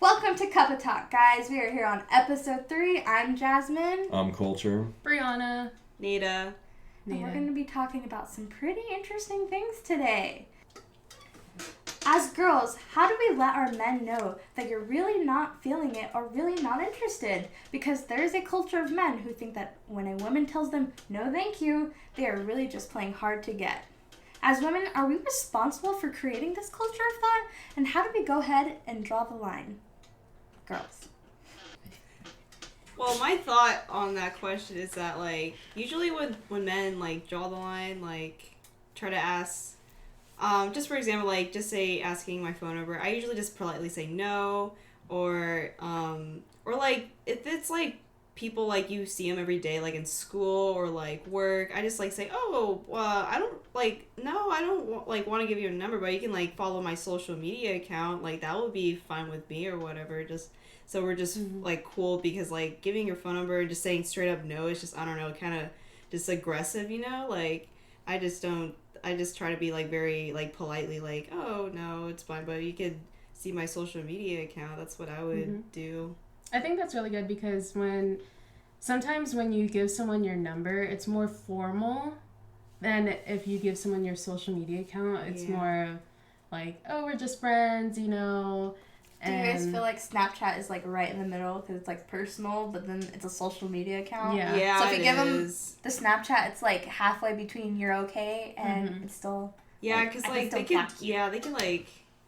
Welcome to Cuppa Talk, guys. We are here on episode 3. I'm Jasmine. I'm Coulter. Brianna. Nita. And we're going to be talking about some pretty interesting things today. As girls, how do we let our men know that you're really not feeling it or really not interested? Because there's a culture of men who think that when a woman tells them, no thank you, they are really just playing hard to get. As women, are we responsible for creating this culture of thought? And how do we go ahead and draw the line? Girls. Well, my thought on that question is that, usually when men, draw the line, try to ask, just for example, just say asking my phone number, I usually just politely say no, or if it's, people, you see them every day, in school or, work, I just, say, I don't want to give you a number, but you can, follow my social media account, that would be fine with me or whatever, so we're just, cool, because, giving your phone number and just saying straight up no is just, I don't know, kind of just aggressive, I just try to be, very, politely, oh, no, it's fine, but you could see my social media account, that's what I would do. I think that's really good because sometimes when you give someone your number, it's more formal than if you give someone your social media account. It's more of, we're just friends, Do you guys feel like Snapchat is right in the middle because it's personal, but then it's a social media account? Yeah, so if you give them the Snapchat, it's halfway between you're okay and it's still. Yeah, because they can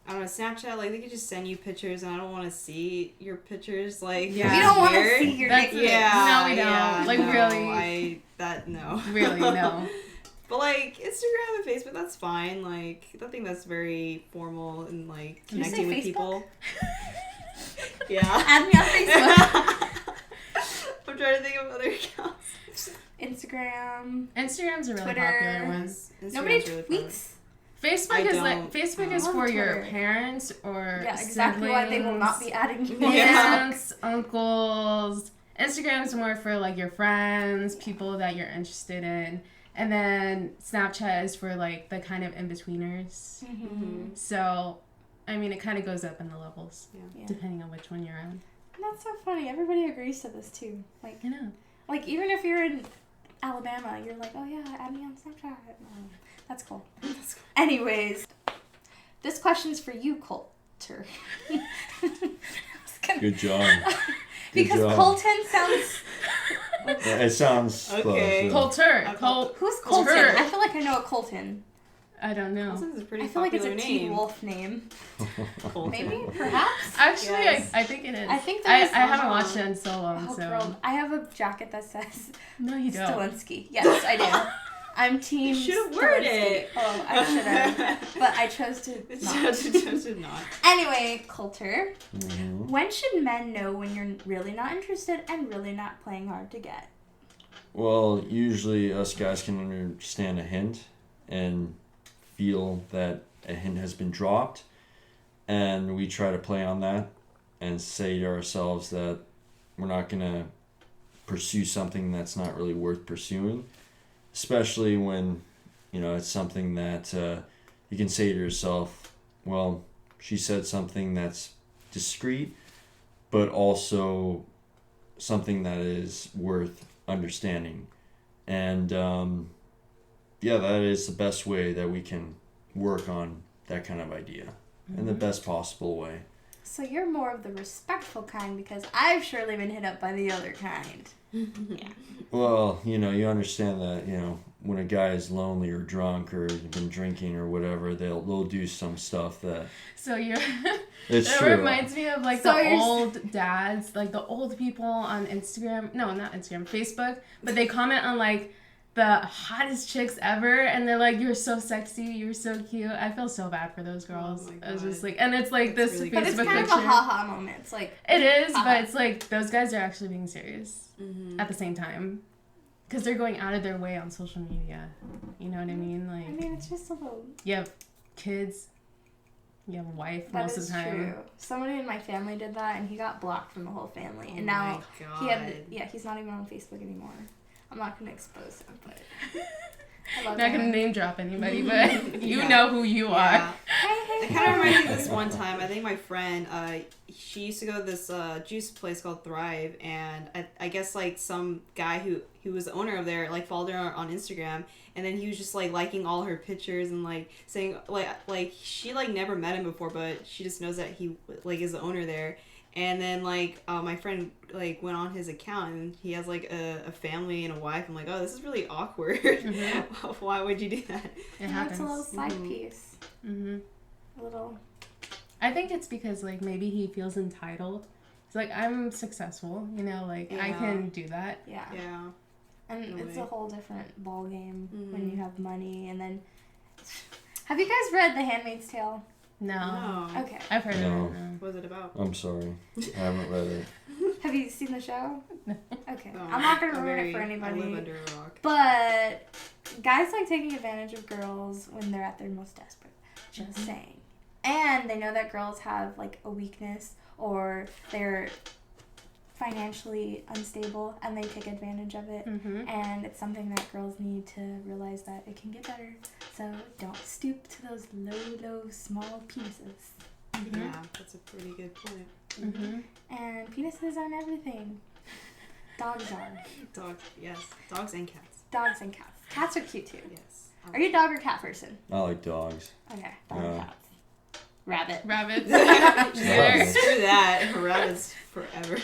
I don't know, Snapchat, they could just send you pictures, and I don't want to see your pictures, We don't want to see your dick pics. Yeah, no, we don't. Yeah, no. Really, no. But, Instagram and Facebook, that's fine. I think that's very formal and, connecting with people. Yeah. Add me on Facebook. I'm trying to think of other accounts. Instagram's a really popular one. Nobody tweets. Facebook is for your parents or exactly why they will not be adding you. Aunts, uncles. Instagram's more for your friends, people that you're interested in, and then Snapchat is for the kind of in-betweeners. Mm-hmm. So, it kind of goes up in the levels depending on which one you're on. And that's so funny. Everybody agrees to this too. I know. Even if you're in Alabama, you're oh yeah, add me on Snapchat. That's cool. Anyways, this question's for you, Coulter. Good job. Because Colton sounds... It sounds okay. close. Coulter. Who's Colton? Coulter. I feel like I know a Colton. I don't know. Colton's a pretty I feel like it's a name. Teen Wolf name. Colton. Maybe? Perhaps? Actually, yes. I think it is. I think I haven't watched it in so long, Oh, so... girl, I have a jacket that says... No, you don't. Stilinski. Yes, I do. I'm team You should have worded it. Oh, I should have. But I chose to not. Anyway, Coulter, when should men know when you're really not interested and really not playing hard to get? Well, usually us guys can understand a hint and feel that a hint has been dropped, and we try to play on that and say to ourselves that we're not going to pursue something that's not really worth pursuing. Especially when, it's something that you can say to yourself, well, she said something that's discreet, but also something that is worth understanding. And, that is the best way that we can work on that kind of idea in the best possible way. So you're more of the respectful kind because I've surely been hit up by the other kind. Yeah. Well, you understand that, when a guy is lonely or drunk or been drinking or whatever, they'll do some stuff that... So you're... It's it true. reminds me of the old dads, the old people on Instagram. No, not Instagram, Facebook. But they comment on the hottest chicks ever, and they're you're so sexy, you're so cute. I feel so bad for those girls. Oh I was just and it's this really Facebook But it's kind picture. of a ha-ha moment. It's it is, but it's those guys are actually being serious at the same time. Because they're going out of their way on social media. You know what I mean? It's just a little... You have kids, you have a wife most of the time. True. Somebody in my family did that, and he got blocked from the whole family. Oh and now my God. he's not even on Facebook anymore. I'm not going to expose him, but... I love Not him. going to name drop anybody, but you know who you are. Hey, It kind of reminds me of this one time. I think my friend, she used to go to this juice place called Thrive, and I guess like some guy who was the owner of there like followed her on Instagram, and then he was just like liking all her pictures and like saying like she like never met him before, but she just knows that he like is the owner there. And then like my friend like went on his account and he has like a family and a wife. I'm like, oh, this is really awkward. Mm-hmm. Why would you do that? It happens. It's a little side piece. Mm-hmm. A little. I think it's because like maybe he feels entitled. It's like I'm successful, you know, like I can do that. Yeah. Yeah. And it's a whole different ball game when you have money. And then, have you guys read The Handmaid's Tale? No. Okay. I've heard of it. No. What was it about? I'm sorry. I haven't read it. Have you seen the show? No. Okay. I'm not going to ruin it for anybody. I live under a rock. But guys like taking advantage of girls when they're at their most desperate. Just saying. And they know that girls have like a weakness or they're financially unstable and they take advantage of it. Mm-hmm. And it's something that girls need to realize that it can get better. So don't stoop to those low, small penises. Mm-hmm. Yeah, that's a pretty good point. Mm-hmm. And penises aren't everything. Dogs are. Dogs, yes. Dogs and cats. Dogs and cats. Cats are cute too. Yes. Are you a dog or cat person? I like dogs. Okay, dog or Yeah. cats. Rabbit. Rabbits. Rabbits. Screw that. Rabbits forever.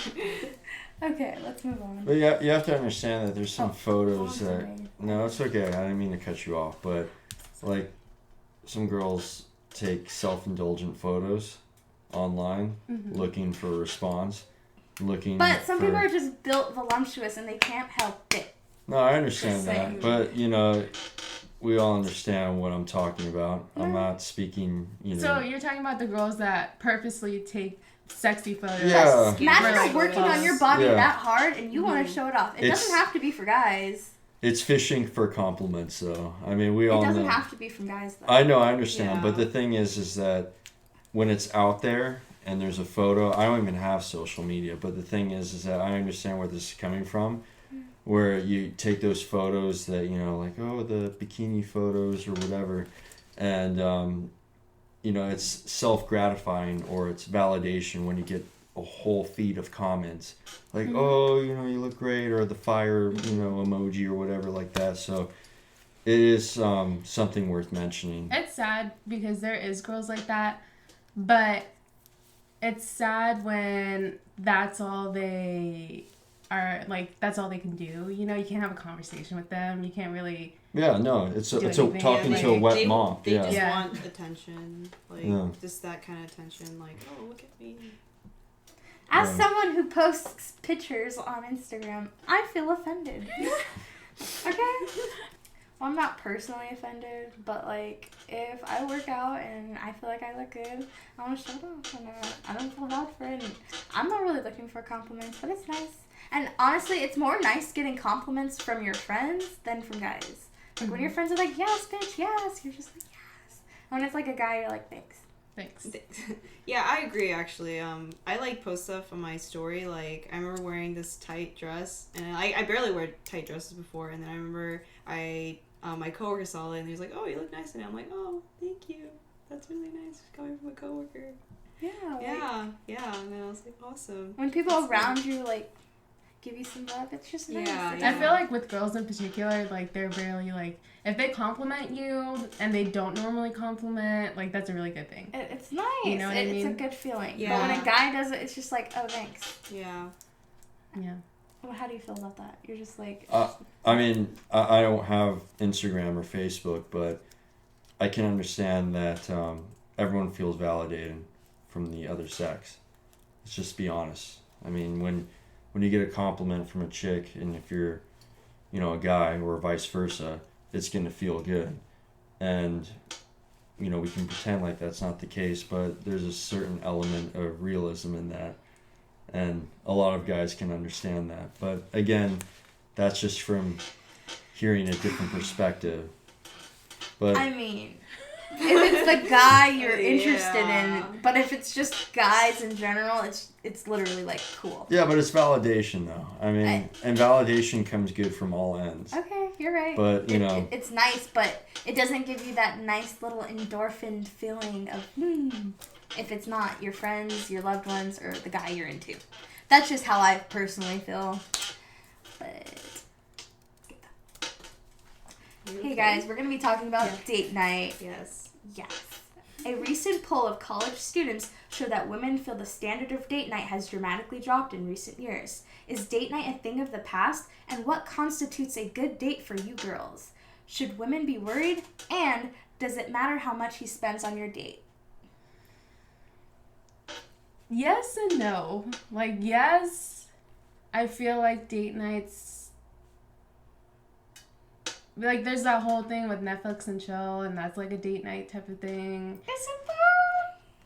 Okay, let's move on. But yeah, you have to understand that there's some Oh, photos I'm that. sorry. No, it's okay. I didn't mean to cut you off, but like some girls take self-indulgent photos online, looking for a response, looking. But some for... people are just built voluptuous and they can't help it. No, I understand Just that, saying. but you know, we all understand what I'm talking about. I'm not speaking, you know. So you're talking about the girls that purposely take sexy photos. Yeah. Imagine Like working photos. on your body Yeah. that hard and you want to show it off. It doesn't have to be for guys. It's fishing for compliments, though. I mean, we It all doesn't know. have to be from guys, though. I know, I understand, Yeah. but the thing is that when it's out there and there's a photo, I don't even have social media, but the thing is that I understand where this is coming from, where you take those photos that, you know, like, oh, the bikini photos or whatever, and, you know, it's self-gratifying or it's validation when you get a whole feed of comments like, oh, you know, you look great, or the fire, you know, emoji or whatever like that. So it is something worth mentioning. It's sad because there is girls like that, but it's sad when that's all they are, like, that's all they can do. You know, you can't have a conversation with them. You can't really... Yeah, no, it's Do a anything, talking yeah, to a like, wet mom. They Yeah. just Yeah. want attention. Like, Yeah. just that kind of attention. Like, oh, look at me. As Yeah. someone who posts pictures on Instagram, I feel offended. Okay? Well, I'm not personally offended, but like, if I work out and I feel like I look good, I want to show it off, and I don't feel bad for it. And I'm not really looking for compliments, but it's nice. And honestly, it's more nice getting compliments from your friends than from guys. Like, when your friends are like, yes, bitch, yes, you're just like, yes. And when it's like a guy, you're like, thanks. Thanks. Yeah, I agree, actually. I like post stuff on my story. Like, I remember wearing this tight dress, and I barely wear tight dresses before, and then I remember my coworker saw it, and he was like, oh, you look nice in it. I'm like, oh, thank you. That's really nice coming from a coworker. Yeah. Yeah, and then I was like, awesome. When people That's around you, like, give you some love, it's just nice. Yeah, I feel like with girls in particular, like, they're barely, like, if they compliment you and they don't normally compliment, like, that's a really good thing. It's nice. You know what I It's a mean? good feeling. Yeah. But when a guy does it, it's just like, oh, thanks. Yeah. Yeah. Well, how do you feel about that? You're just like... I mean, I don't have Instagram or Facebook, but I can understand that everyone feels validated from the other sex. Let's just be honest. I mean, when you get a compliment from a chick, and if you're, you know, a guy or vice versa, it's going to feel good. And, you know, we can pretend like that's not the case, but there's a certain element of realism in that. And a lot of guys can understand that. But again, that's just from hearing a different perspective. But I mean, if it's the guy you're interested Yeah. in, but if it's just guys in general, it's literally like cool. Yeah, but it's validation though. I mean, and validation comes good from all ends. Okay, you're right. But, you know. It's nice, but it doesn't give you that nice little endorphin feeling of, if it's not your friends, your loved ones, or the guy you're into. That's just how I personally feel. But, hey guys, we're going to be talking about date night. Yes. Yes. A recent poll of college students showed that women feel the standard of date night has dramatically dropped in recent years. Is date night a thing of the past? And what constitutes a good date for you girls? Should women be worried? And does it matter how much he spends on your date? Yes and no. Like, yes, I feel like date nights, like, there's that whole thing with Netflix and chill, and that's like a date night type of thing. Is it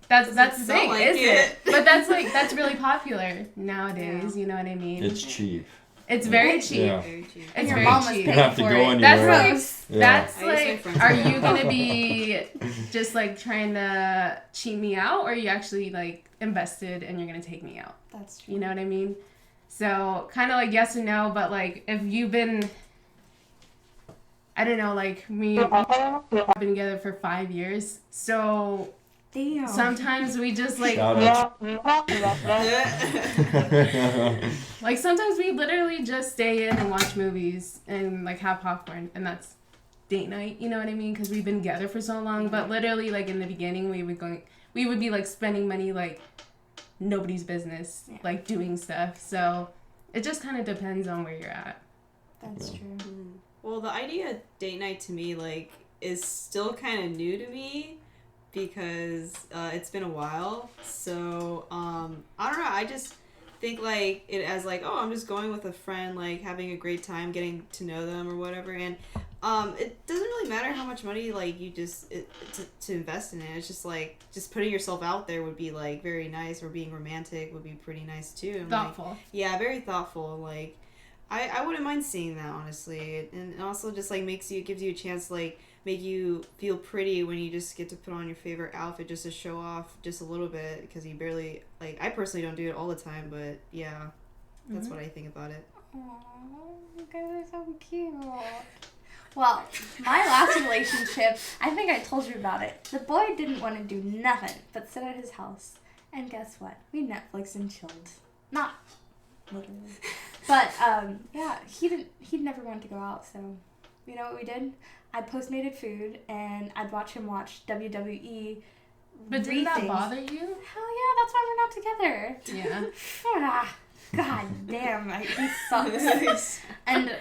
That's the Doesn't thing, sound like isn't it. it? But that's really popular nowadays. You know what I mean? It's cheap. It's very cheap. Yeah. Very cheap. It's your very mom was cheap. You paying don't have to for go it. That's anywhere. like Gross. Yeah. that's I use my like, friends are to you go. gonna be just like trying to cheat me out, or are you actually like invested and you're gonna take me out? That's true. You know what I mean? So kind of like yes and no, but like if you've been, I don't know, like me, we've been together for 5 years, so Damn. sometimes we just like Shout out. like sometimes we literally just stay in and watch movies and like have popcorn, and that's date night. You know what I mean? Because we've been together for so long. But literally, like in the beginning, we would be like spending money like nobody's business, like doing stuff. So it just kind of depends on where you're at. That's true. Well, the idea of date night to me, like, is still kind of new to me because it's been a while. So, I don't know. I just think, like, it as, like, oh, I'm just going with a friend, like, having a great time, getting to know them or whatever. And it doesn't really matter how much money, like, you just, to invest in it. It's just, like, just putting yourself out there would be, like, very nice, or being romantic would be pretty nice, too. And, Thoughtful. Like, yeah, very thoughtful. Like, I wouldn't mind seeing that, honestly. And also just, like, gives you a chance to, like, make you feel pretty when you just get to put on your favorite outfit just to show off just a little bit, because you barely, like, I personally don't do it all the time, but yeah, that's what I think about it. Aww, you guys are so cute. Well, my last relationship, I think I told you about it. The boy didn't want to do nothing but sit at his house. And guess what? We Netflix and chilled. Not literally. But, yeah, he'd never wanted to go out, so you know what we did? I Postmated food, and I'd watch him watch WWE. But didn't that things. bother you? Hell yeah, that's why we're not together. Yeah. Ah, God damn, he sucks. And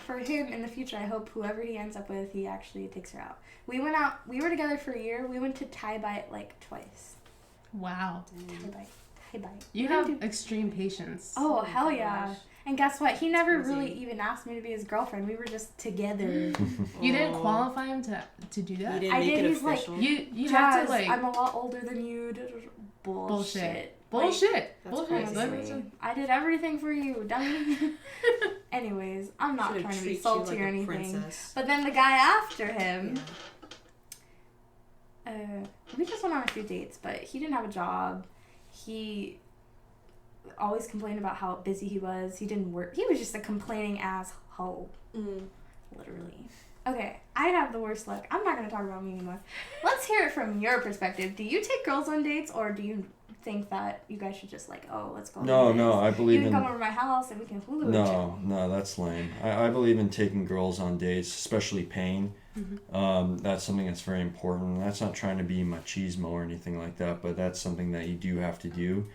for him in the future, I hope whoever he ends up with, he actually takes her out. We were together for a year. We went to Thai Bite like twice. Wow. Thai Bite. You have extreme patience. Oh, hell my yeah. gosh. And guess what? He never Crazy. really even asked me to be his girlfriend. We were just together. You didn't qualify him to do You that? didn't I make did, it he's like, official. You Jazz, have to like I'm a lot older than you. Bullshit. Bullshit. That's Bullshit. crazy. Honestly, I did everything for you, dummy. Anyways, I'm not Should've trying to be treated you salty like or a anything. princess. But then the guy after him, Yeah. we just went on a few dates, but he didn't have a job. He always complained about how busy he was. He didn't work. He was just a complaining asshole, literally. Okay, I have the worst luck. I'm not going to talk about me anymore. Let's hear it from your perspective. Do you take girls on dates, or do you think that you guys should just like, oh, let's go on dates? No, I You believe can in. come over to my house and we can Hulu and chill. No, that's lame. I believe in taking girls on dates, especially paying. That's something that's very important. That's not trying to be machismo or anything like that, but that's something that you do have to do.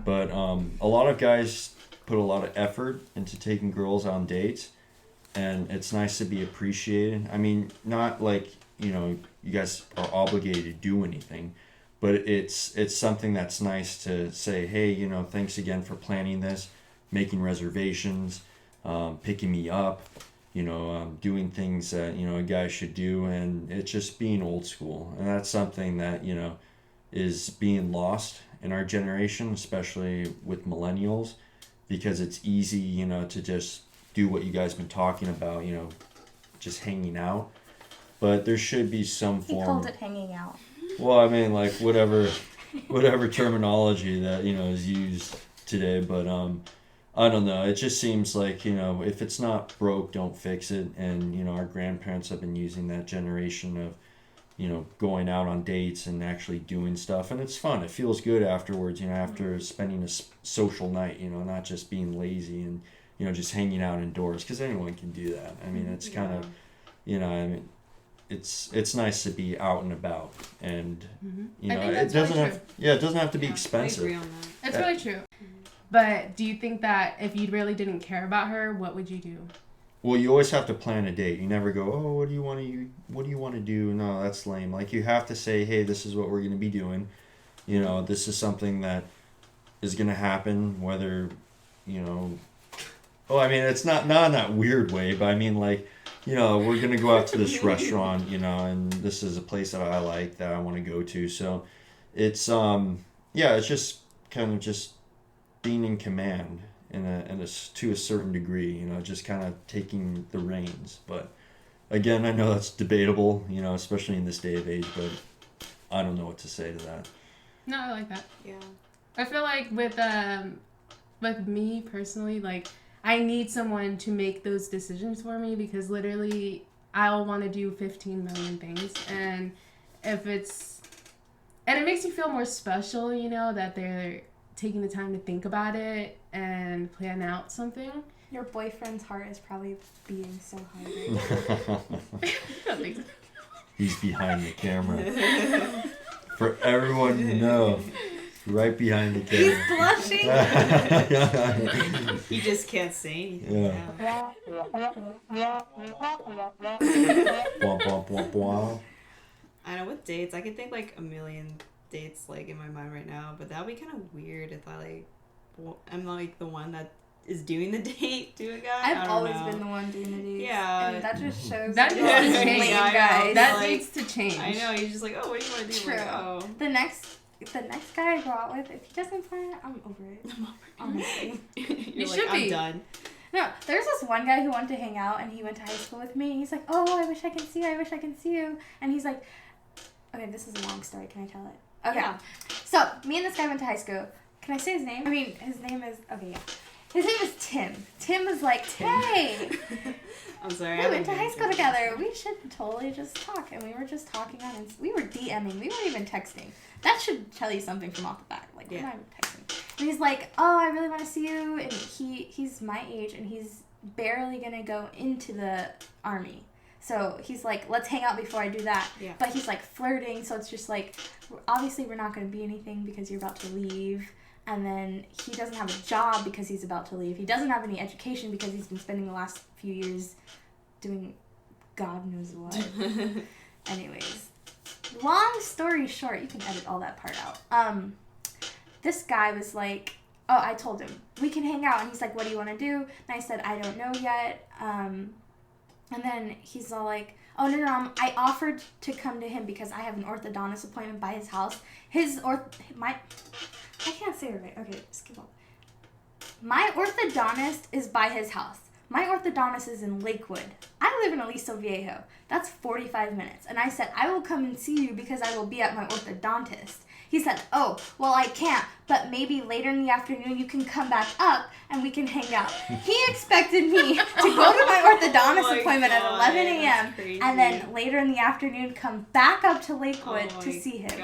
But a lot of guys put a lot of effort into taking girls on dates, and it's nice to be appreciated. I mean, not like, you guys are obligated to do anything, but it's something that's nice to say, hey, thanks again for planning this, making reservations, picking me up, doing things that, a guy should do, and it's just being old school. And that's something that, is being lost in our generation, especially with millennials, because it's easy, to just do what you guys been talking about, just hanging out. but there should be some He form. called it hanging out. Well, I mean, like whatever terminology that is used today, but I don't know. It just seems like if it's not broke, don't fix it, and our grandparents have been using that generation of going out on dates and actually doing stuff, and it's fun. It feels good afterwards. After spending a social night. Not just being lazy and just hanging out indoors, because anyone can do that. I mean, it's kind of I mean. It's nice to be out and about, and it doesn't have it doesn't have to be expensive. I agree on that. That's really true. But do you think that if you really didn't care about her, what would you do? Well, you always have to plan a date. You never go, oh, what do you want to do? No, that's lame. Like, you have to say, hey, this is what we're going to be doing. This is something that is going to happen, whether I mean, it's not in that weird way, but I mean, like, we're going to go out to this restaurant, and this is a place that I like, that I want to go to. So it's, it's just kind of just being in command to a certain degree, just kind of taking the reins. But again, I know that's debatable, especially in this day of age, but I don't know what to say to that. No, I like that. Yeah. I feel like with me personally, like, I need someone to make those decisions for me, because literally I'll want to do 15 million things, and it makes you feel more special, that they're taking the time to think about it and plan out something. Your boyfriend's heart is probably beating so hard right now. He's behind the camera. For everyone to know. Right behind the camera. He's blushing. You just can't say anything. Yeah. I know, with dates, I can think like a million dates like in my mind right now, but that would be kind of weird if I'm like the one that is doing the date to a guy. I've always been the one doing the dates. Yeah. And that just shows That you're needs to a change. lame I know. guy. That like- needs to change. I know, he's just like, oh, what do you want to do? True. Like, oh. The next guy I go out with, if he doesn't plan it, I'm over it. Honestly. You're should like, I'm be. done. No, there's this one guy who wanted to hang out, and he went to high school with me. He's like, oh, I wish I could see you. I wish I could see you. And he's like, okay, this is a long story. Can I tell it? Okay. Yeah. So, me and this guy went to high school. Can I say his name? I mean, his name is, okay, yeah. His name is Tim. Tim was like, hey, I'm sorry. we went to high school together. We should totally just talk. And we were just talking on we were DMing. We weren't even texting. That should tell you something from off the bat. Like, we're not even texting. And he's like, oh, I really want to see you. And he's my age, and he's barely going to go into the army. So he's like, let's hang out before I do that. Yeah. But he's like flirting, so it's just like, obviously we're not going to be anything because you're about to leave. And then he doesn't have a job because he's about to leave. He doesn't have any education because he's been spending the last few years doing God knows what. Anyways, long story short, you can edit all that part out. This guy was like, oh, I told him, we can hang out. And he's like, what do you want to do? And I said, I don't know yet. And then he's all like, oh, no, I offered to come to him because I have an orthodontist appointment by his house. I can't say it right. Okay, skip on. My orthodontist is by his house. My orthodontist is in Lakewood. I live in Aliso Viejo. That's 45 minutes. And I said, I will come and see you because I will be at my orthodontist. He said, oh, well, I can't, but maybe later in the afternoon you can come back up and we can hang out. He expected me to go to my orthodontist appointment at 11 a.m. and then later in the afternoon come back up to Lakewood to see him.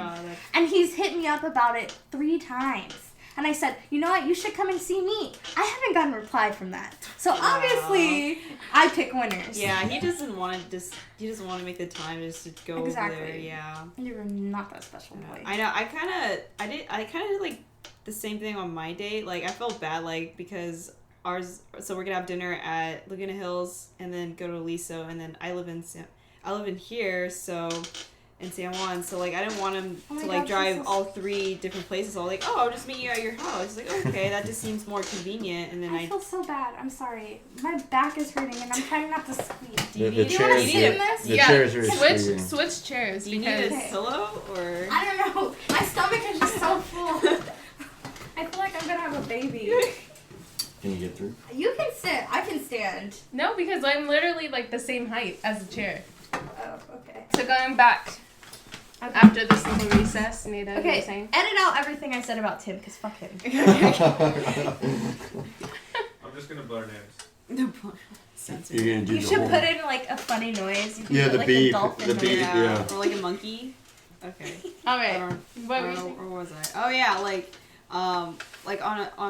And he's hit me up about it 3 times. And I said, you know what, you should come and see me. I haven't gotten a reply from that. So obviously, I pick winners. Yeah, he doesn't want to make the time just to go over there. Yeah. You're not that special boy. I know. I kind of did like the same thing on my date. Like, I felt bad, like, because so we're gonna have dinner at Laguna Hills and then go to Aliso, and then I live in here, so in San Juan, so like I didn't want him to like drive all 3 different places. So like, oh, I'll just meet you at your house. Like, okay, that just seems more convenient. And then I feel so bad. I'm sorry. My back is hurting, and I'm trying not to squeeze. The you want to chairs sit in this? chairs are squeezing. Switch chairs. Do you need a pillow or? I don't know. My stomach is just so full. I feel like I'm gonna have a baby. Can you get through? You can sit. I can stand. No, because I'm literally like the same height as the chair. Oh, okay. So going back after this little recess, Nada, you were Okay, saying? edit out everything I said about Tim, because fuck him. I'm just gonna blur names. No point. You're gonna do You the should whole... put in like a funny noise. You can Yeah, put, the like, beep, A dolphin the noise. beep. Yeah. Or like a monkey. Okay. Alright. What were you Or saying? where was I? Oh yeah, like on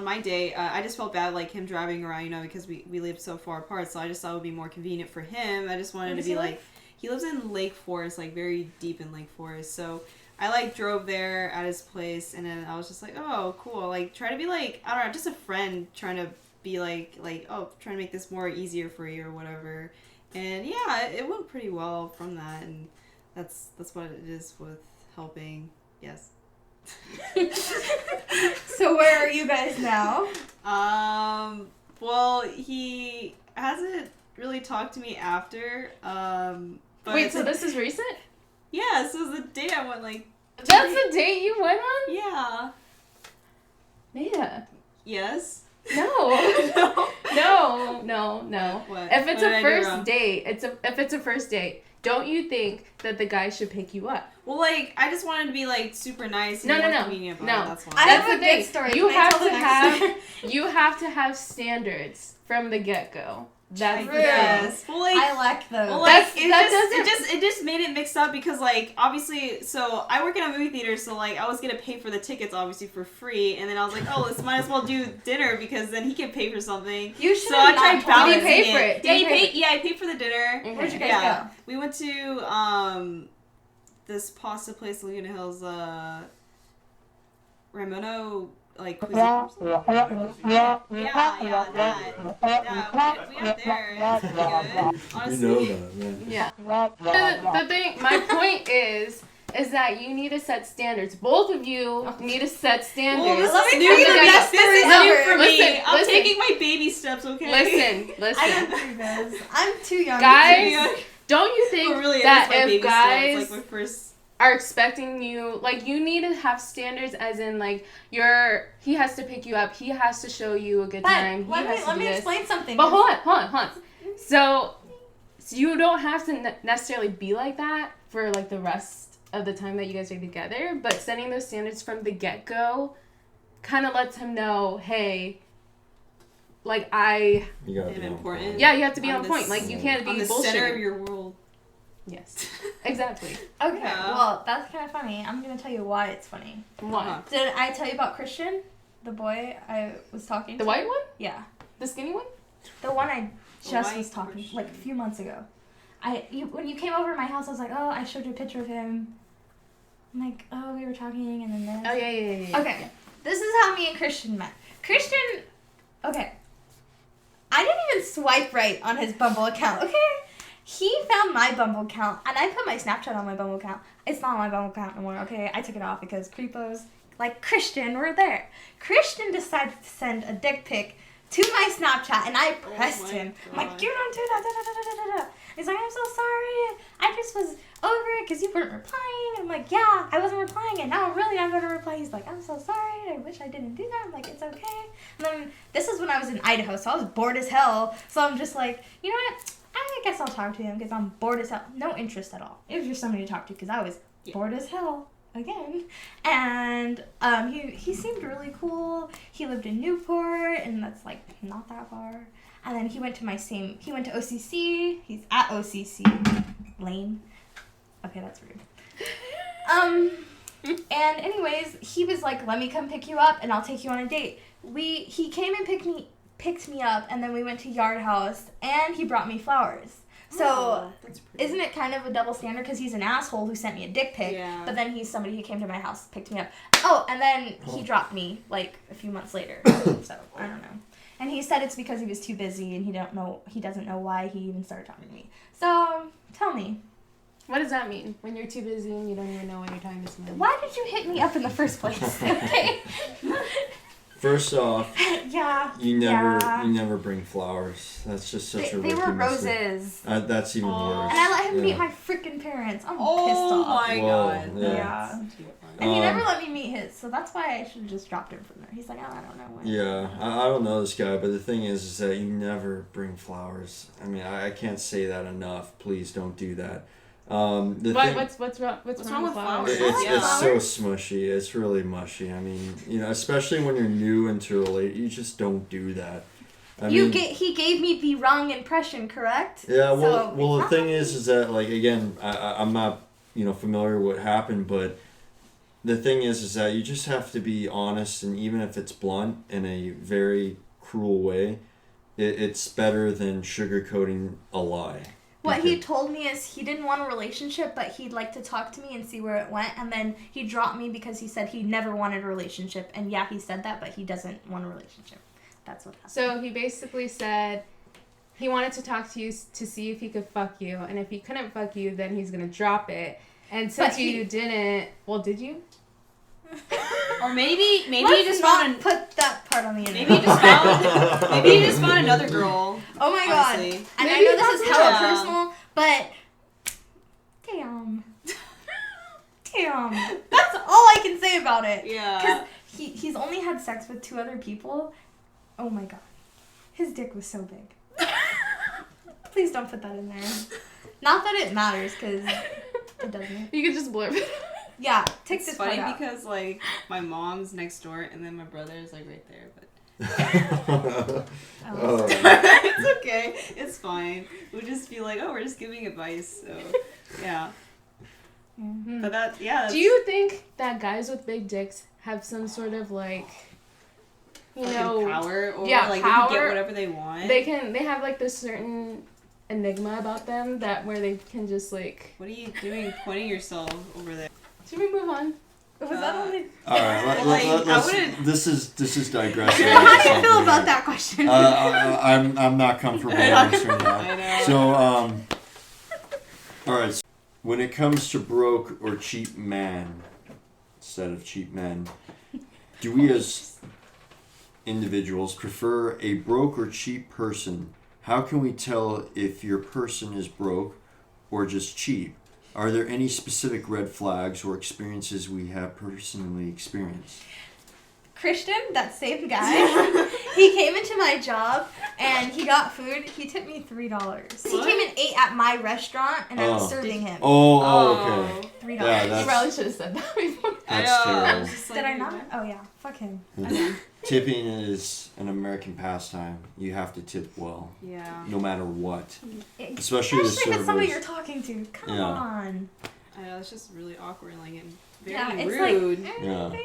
my day, I just felt bad like him driving around, you know, because we lived so far apart. So I just thought it would be more convenient for him. I just wanted to be like, he lives in Lake Forest, like very deep in Lake Forest. So I like drove there at his place, and then I was just like, oh cool, like try to be like, I don't know, just a friend trying to be like oh, trying to make this more easier for you or whatever. And yeah, it went pretty well from that, and that's what it is with helping. Yes. So where are you guys now? Well, he hasn't really talked to me after. But Wait, so this is recent? yeah, so the day I went like. That's the date you went on? Yeah. Nada. Yes. No. No. What? If it's What did a I do first wrong? date, if it's a first date, don't you think that the guy should pick you up? Well, like I just wanted to be like super nice. And No. more convenient about it, that's why. I That's have the a thing. good story. You Can I have tell to the next have story? you have to have standards from the get-go. That's the thing. Yes. Well, like. I like those. Well, like That's- it just made it mixed up because like obviously so I work in a movie theater, so like I was gonna pay for the tickets obviously for free, and then I was like, oh, let's might as well do dinner because then he can pay for something. You should So I have tried not told balancing Did he pay for it? Did Yeah, he pay for it? Yeah, I paid for the dinner. Okay. Where'd you guys Yeah, go? we went to this pasta place, Laguna Hills, Ramono like cuisine. or something. Yeah, that. Yeah, we got there. It's pretty good. Honestly. You know that, man. Yeah. The thing, my point is that you need to set standards. Both of you need to set standards. Well, this Let is me new tell you for the me. best This is story new ever. for me. Listen, I'm listen. taking my baby steps, okay? Listen. I'm too young. Guys, don't you think But really, that it is my baby if guys steps, like my first. are expecting you, like, you need to have standards, as in, like, he has to pick you up, he has to show you a good time, he has to let do me this. explain something. But hold on. So you don't have to necessarily be like that for, like, the rest of the time that you guys are together, but setting those standards from the get-go kind of lets him know, hey, like, You gotta And be important. important. yeah, you have to be On on the point. Like, you can't On be the center of bullshitting. your world. Yes, exactly. Okay, Yeah. well, that's kind of funny. I'm going to tell you why it's funny. Why? Uh-huh. Did I tell you about Christian? The boy I was talking to? The white one? Yeah. The skinny one? The one I The just white was talking Christian. like a few months ago. When you came over to my house, I was like, oh, I showed you a picture of him. I'm like, oh, we were talking, and then this. Oh, yeah. Okay, this is how me and Christian met. Christian, okay, I didn't even swipe right on his Bumble account, okay? He found my Bumble account, and I put my Snapchat on my Bumble account. It's not on my Bumble account anymore, okay? I took it off because creepos like Christian were there. Christian decided to send a dick pic to my Snapchat, and I pressed my him. I'm God. like, you don't do that, da, da, da, da, da, da. He's like, I'm so sorry. I just was over it because you weren't replying. I'm like, yeah, I wasn't replying, and now I'm really not going to reply. He's like, I'm so sorry. I wish I didn't do that. I'm like, it's okay. And then this is when I was in Idaho, so I was bored as hell. So I'm just like, you know what? I guess I'll talk to him because I'm bored as hell. No interest at all. It was just somebody to talk to because I was bored as hell again. And he seemed really cool. He lived in Newport, and that's like not that far. And then he went to OCC. He's at OCC. Lame. Okay, that's rude. And anyways, he was like, let me come pick you up and I'll take you on a date. He came and picked me up, and then we went to Yard House, and he brought me flowers. So, that's pretty. isn't it kind of a double standard? Because he's an asshole who sent me a dick pic, Yeah. but then he's somebody who came to my house, picked me up. Oh, and then he dropped me, like, a few months later. So, I don't know. And he said it's because he was too busy, and he doesn't know why he even started talking to me. So, tell me, What does that mean? When you're too busy and you don't even know when your time is spent? why did you hit me up in the first place? Okay. First off, Yeah. you Yeah. never bring flowers. That's just such a They rookie were mistake. roses. That's even worse. And I let him Yeah. meet my freaking parents. I'm pissed Oh off. my Whoa, god. yeah. Yeah. That's too funny. And he never let me meet his, so that's why I should have just dropped him from there. He's like, oh, I don't know when. Yeah, I don't know this guy, but the thing is that you never bring flowers. I mean, I can't say that enough. Please don't do that. What's wrong with flowers? It's so smushy. It's really mushy. I mean, especially when you're new into a relationship, you just don't do that. He gave me the wrong impression, correct? Yeah, well, the thing is that, like, again, I'm not, familiar with what happened, but the thing is that you just have to be honest, and even if it's blunt in a very cruel way, it's better than sugarcoating a lie. What he told me is he didn't want a relationship, but he'd like to talk to me and see where it went, and then he dropped me because he said he never wanted a relationship, and yeah, he said that, but he doesn't want a relationship. That's what happened. So he basically said he wanted to talk to you to see if he could fuck you, and if he couldn't fuck you, then he's gonna drop it. And since you didn't, well, did you? Or maybe you just not put that part on the internet. Maybe you just found another girl. Oh my god! Honestly. And I know this is hella personal, but damn. That's all I can say about it. Yeah. Because he's only had sex with 2 other people. Oh my god. His dick was so big. Please don't put that in there. Not that it matters, because it doesn't. You could just blurb it. Yeah, take It's this part funny out. because, like, my mom's next door, and then my brother is, like, right there, but... It's okay. It's fine. We'll just be like, oh, we're just giving advice, so, yeah. Mm-hmm. But that's... Do you think that guys with big dicks have some sort of, like, power, or, power. they can get whatever they want? They have, like, this certain enigma about them that where they can just, like... What are you doing pointing yourself over there? Should we move on? Was that only... All right, let's this is digressing. How do you feel about that question? I'm not comfortable answering that. I know. So, all right. So when it comes to broke or cheap man, instead of cheap men, do we as individuals prefer a broke or cheap person? How can we tell if your person is broke or just cheap? Are there any specific red flags or experiences we have personally experienced? Christian, that same guy, he came into my job and he got food. He tipped me $3. He came and ate at my restaurant and I was serving him. Okay. $3. Yeah, You probably should have said that before. That's terrible. Did I not? Oh yeah, fuck him. Tipping is an American pastime. You have to tip well. Yeah. No matter what. Especially the if it's somebody servers. you're talking to. Come Yeah. on. I know, it's just really awkward, like, and Yeah, very it's rude. like, Yeah.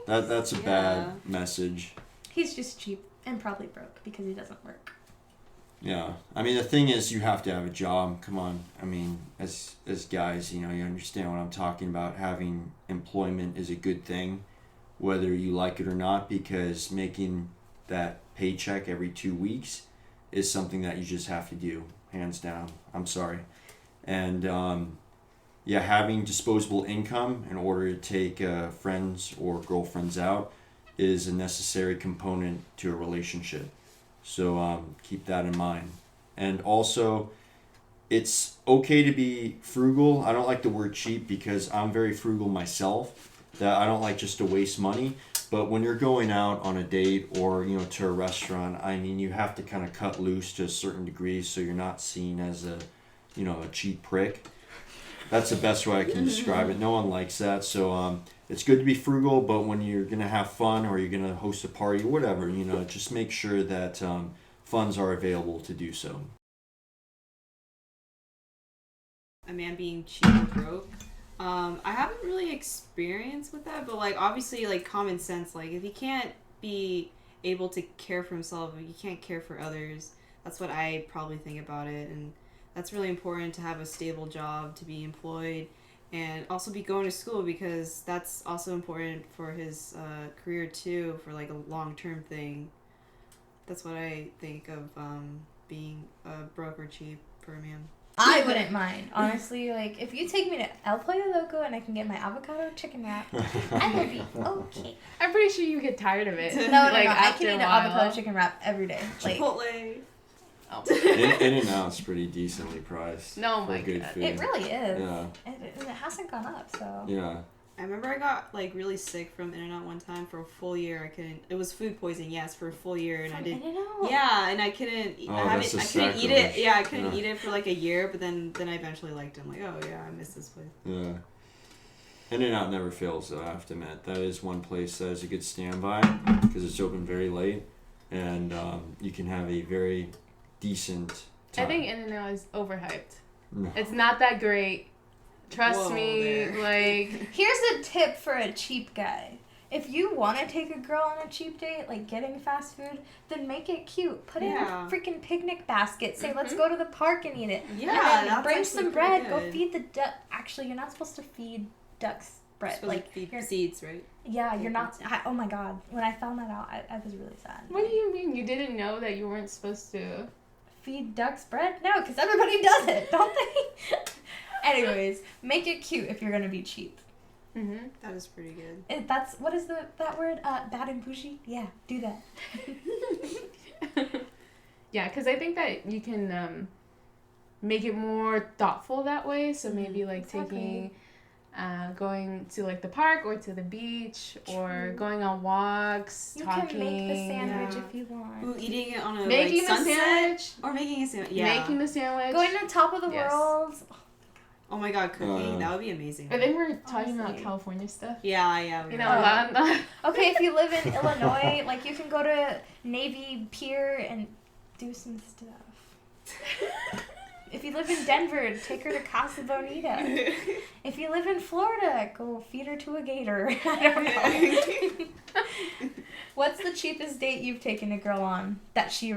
That's a bad message. He's just cheap and probably broke because he doesn't work. Yeah. I mean, the thing is, you have to have a job. Come on. I mean, as guys, you understand what I'm talking about. Having employment is a good thing, whether you like it or not, because making that paycheck every 2 weeks is something that you just have to do, hands down. I'm sorry. And, having disposable income in order to take friends or girlfriends out is a necessary component to a relationship. So keep that in mind. And also, it's okay to be frugal. I don't like the word cheap because I'm very frugal myself. That I don't like just to waste money. But when you're going out on a date or to a restaurant, I mean, you have to kind of cut loose to a certain degree so you're not seen as a cheap prick. That's the best way I can describe it. No one likes that. So it's good to be frugal, but when you're going to have fun or you're going to host a party or whatever, just make sure that funds are available to do so. A man being cheap or broke. I haven't really experienced with that, but, like, obviously, like, common sense, like, if he can't be able to care for himself, if he can't care for others, that's what I probably think about it. And that's really important to have a stable job, to be employed, and also be going to school, because that's also important for his career too, for, like, a long-term thing. That's what I think of being broke or cheap for a man. I wouldn't mind, honestly. Like, if you take me to El Pollo Loco and I can get my avocado chicken wrap, I would be okay. I'm pretty sure you get tired of it. No, like, I after can eat a an while. avocado chicken wrap every day. Like, Chipotle. In-N-Out's pretty decently priced. No, for my good God. food. it really is. Yeah. And it hasn't gone up, so. Yeah. I remember I got like really sick from In-N-Out one time for a full year. I couldn't. It was food poisoning, yes, for a full year, and I didn't. In-N-Out? Yeah, and I couldn't. Oh, I that's a couldn't eat it. sacrilege. Yeah, I couldn't Yeah. eat it for like a year, but then I eventually liked it. I'm like, oh yeah, I miss this place. Yeah. In-N-Out never fails, though, I have to admit. That is one place that is a good standby because it's open very late, and you can have a very decent time. I think In-N-Out is overhyped. No. It's not that great. Trust Whoa, me. there. Like, Here's a tip for a cheap guy. If you want to take a girl on a cheap date, like getting fast food, then make it cute. Put it in Yeah. a freaking picnic basket. Say, let's Mhm. go to the park and eat it. Yeah, and then that's bring actually some pretty bread. Go good. feed the duck. Actually, you're not supposed to feed ducks bread. Supposed Like, to feed you're, seeds, right? yeah, you're not. Oh my god. When I found that out, I was really sad. what do you mean? You didn't know that you weren't supposed to? Feed ducks bread? No, because everybody does it, don't they? Anyways, make it cute if you're gonna be cheap. Mm-hmm. That is pretty good. That's what is that word? Bad and bougie? Yeah, do that. Yeah, because I think that you can make it more thoughtful that way. So maybe like Exactly. taking, going to like the park or to the beach or True. going on walks, You talking. can make the sandwich Yeah. if you want. Ooh, eating it on a Making like, the sunset sandwich. or making a sandwich. Yeah. Making the sandwich. Going to the top of the Yes. world. Oh my god, cooking. That would be amazing. I think we're talking about Honestly. California stuff. Yeah. You know, Oh. Okay, if you live in Illinois, like you can go to Navy Pier and do some stuff. If you live in Denver, take her to Casa Bonita. If you live in Florida, go feed her to a gator. I don't know. What's the cheapest date you've taken a girl on that she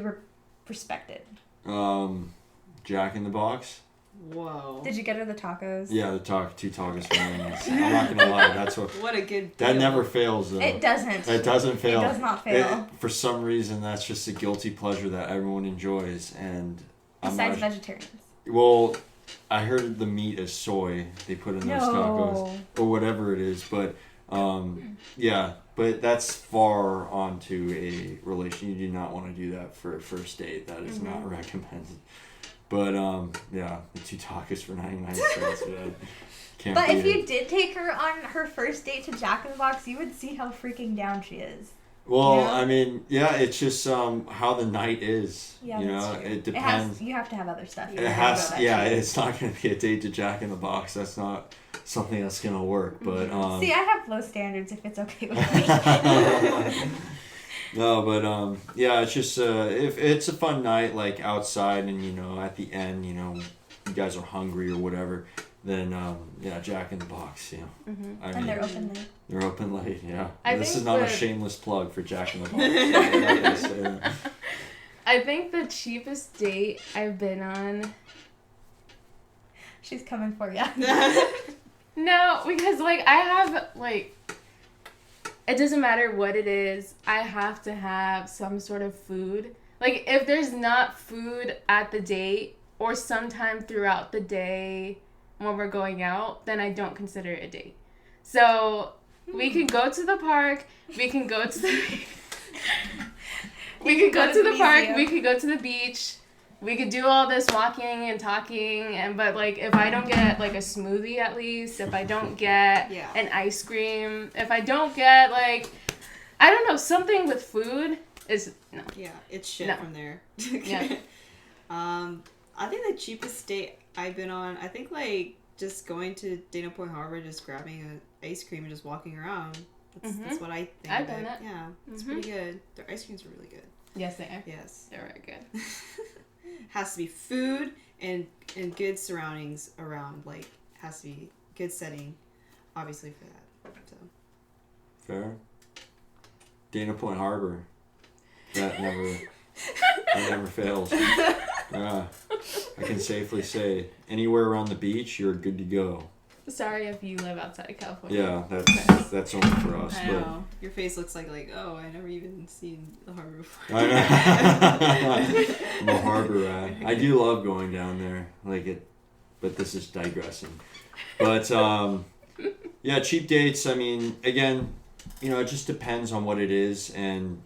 respected? Jack in the Box. Whoa. Did you get her the tacos? Yeah, the two tacos for $9. I'm not gonna lie, that's What a good that deal. never fails though. It doesn't. It doesn't fail. It does not fail. For some reason, that's just a guilty pleasure that everyone enjoys, and Besides vegetarians. Well, I heard the meat is soy. They put in those tacos or whatever it is, but yeah. But that's far onto a relation. You do not want to do that for a first date. That is not recommended. But yeah, the two tacos for 99 cents. Yeah. Can't But beat if it. you did take her on her first date to Jack in the Box, you would see how freaking down she is. Well, Yeah. I mean, yeah, it's just how the night is. Yeah, you that's know, true. it depends. You have to have other stuff. It has, yeah. It's not going to be a date to Jack in the Box. That's not something that's going to work. But See, I have low standards if it's okay with me. no, but yeah, it's just if it's a fun night like outside, and you know, at the end, you know, you guys are hungry or whatever, then yeah, Jack in the Box. You know, I mean, And they're open late. they're open late. Yeah, I this think is not a the- shameless plug for Jack in the Box. I gotta say that. I think the cheapest date I've been on. She's coming for you. No, because like I have like. It doesn't matter what it is. I have to have some sort of food. Like if there's not food at the date or sometime throughout the day when we're going out, then I don't consider it a date. So we can go to the park. We can go to the. We could go to the park. We could go to the beach. We could do all this walking and talking, but like if I don't get like a smoothie at least, if I don't get Yeah. an ice cream, if I don't get like, I don't know, something with food is no. Yeah, it's shit No. from there. Yeah. I think the cheapest date I've been on, I think like just going to Dana Point Harbor, just grabbing an ice cream and just walking around. That's what I think. I've of done it. that. Yeah, it's Mhm. pretty good. Their ice creams are really good. Yes, they are. Yes. They're very good. Has to be food and good surroundings around. Like has to be good setting, obviously for that. So. Fair. Dana Point Harbor. That never fails. Yeah. I can safely say anywhere around the beach, you're good to go. Sorry if you live outside of California. Yeah, that's only for us. I But know. Your face looks like oh, I never even seen the harbor before. I know. I'm a harbor rat. I do love going down there, but this is digressing. But yeah, cheap dates. I mean, again, you know, it just depends on what it is and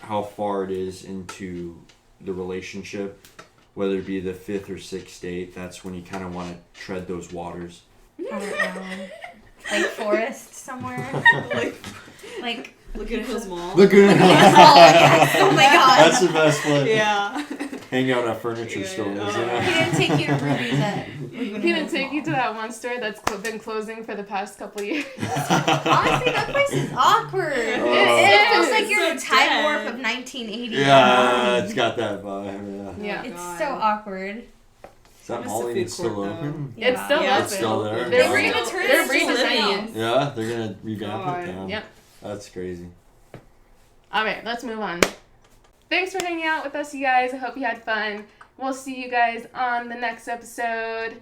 how far it is into the relationship. Whether it be the 5th or 6th date, that's when you kind of want to tread those waters. I don't know. like forest somewhere. Like, Like Laguna Hills Mall. Laguna Hills. yes. Oh my god. That's the best place. Yeah. Hang out at furniture Yeah, stores. yeah. He Yeah. didn't take you to Ruby's at Laguna He didn't Hills take you Mall. to that one store that's been closing for the past couple years. Honestly, that place is awkward. It feels like you're in a So time dead. warp of 1980. Yeah, it's got that vibe. Yeah. Yeah. It's God. so awkward. Is that miss the Molly food still court, open? Yeah. It's still Yeah, open. It's still there. They're Wow. re- It's they're still redesigning. living. Yeah, they're gonna revamp God. it now. Yep. That's crazy. All right, let's move on. Thanks for hanging out with us, you guys. I hope you had fun. We'll see you guys on the next episode.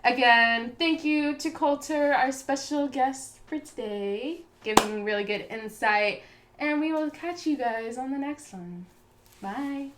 Again, thank you to Coulter, our special guest for today, giving really good insight. And we will catch you guys on the next one. Bye.